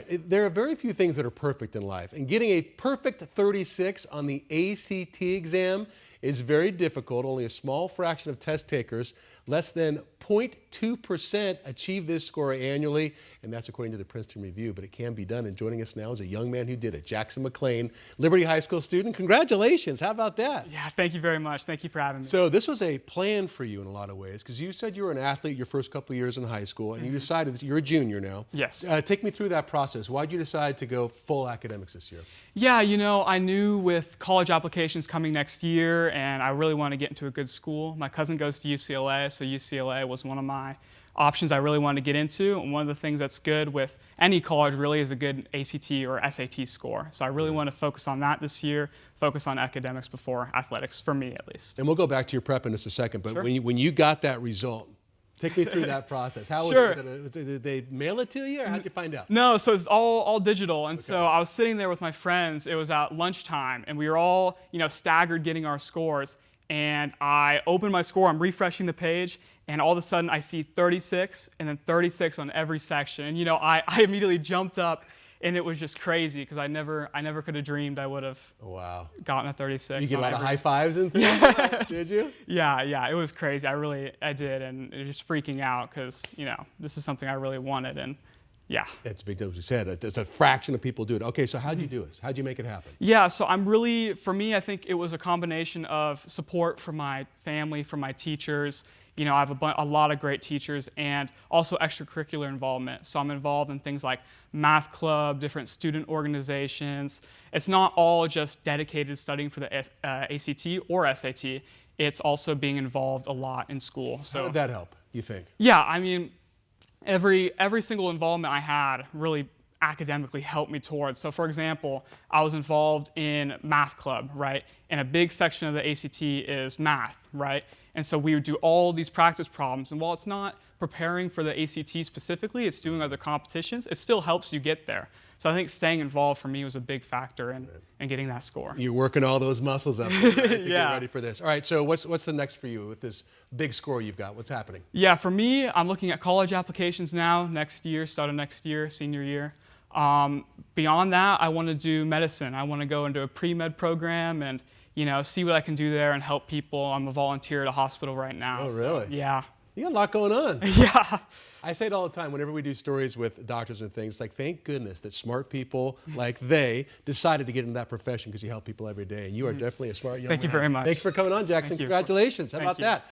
There are very few things that are perfect in life, and getting a perfect 36 on the ACT exam is very difficult. Only a small fraction of test takers, less than 0.2%, achieve this score annually, and that's according to the Princeton Review, but it can be done. And joining us now is a young man who did it, Jackson McLean, Liberty High School student. Congratulations. How about that? Yeah, thank you very much. Thank you for having me. So this was a plan for you in a lot of ways, because you said you were an athlete your first couple of years in high school, and you decided that you're a junior now. Yes. Take me through that process. Why did you decide to go full academics this year? Yeah, I knew with college applications coming next year, and I really wanted to get into a good school. My cousin goes to UCLA, so UCLA was one of my options I really wanted to get into. And one of the things that's good with any college really is a good ACT or SAT score. So I really want to focus on that this year, focus on academics before athletics, for me at least. And we'll go back to your prep in just a second, but Sure. when you got that result, take me through that process. How was Sure. it? Did they mail it to you, or how'd you find out? No, so it's all digital. And so I was sitting there with my friends. It was at lunchtime, and we were all, staggered getting our scores. And I opened my score, I'm refreshing the page, and all of a sudden I see 36 and then 36 on every section. And I immediately jumped up, and it was just crazy because I never could have dreamed I would have gotten a 36. You get a lot of high fives and things? Did you? Yeah, it was crazy. I did, and it was just freaking out because, this is something I really wanted, and yeah. It's a big deal, as you said. There's a fraction of people do it. Okay, so how'd you do this? How'd you make it happen? Yeah, so for me, I think it was a combination of support from my family, from my teachers. I have a lot of great teachers, and also extracurricular involvement. So I'm involved in things like math club, different student organizations. It's not all just dedicated to studying for the ACT or SAT. It's also being involved a lot in school. So how did that help, you think? Yeah, every single involvement I had really academically helped me towards. So for example, I was involved in math club, right? And a big section of the ACT is math, right? And so we would do all these practice problems. And while it's not preparing for the ACT specifically, it's doing other competitions, it still helps you get there. So I think staying involved for me was a big factor in getting that score. You're working all those muscles up to get ready for this. All right, so what's the next for you with this big score you've got? What's happening? Yeah, for me, I'm looking at college applications now, next year, start of next year, senior year. Beyond that, I want to do medicine. I want to go into a pre-med program and see what I can do there and help people. I'm a volunteer at a hospital right now. Oh, really? So, yeah. You got a lot going on. Yeah. I say it all the time whenever we do stories with doctors and things, like, thank goodness that smart people like they decided to get into that profession, because you help people every day. And you are definitely a smart young man. Thank you very much. Thank you for coming on, Jackson. Congratulations. How about that?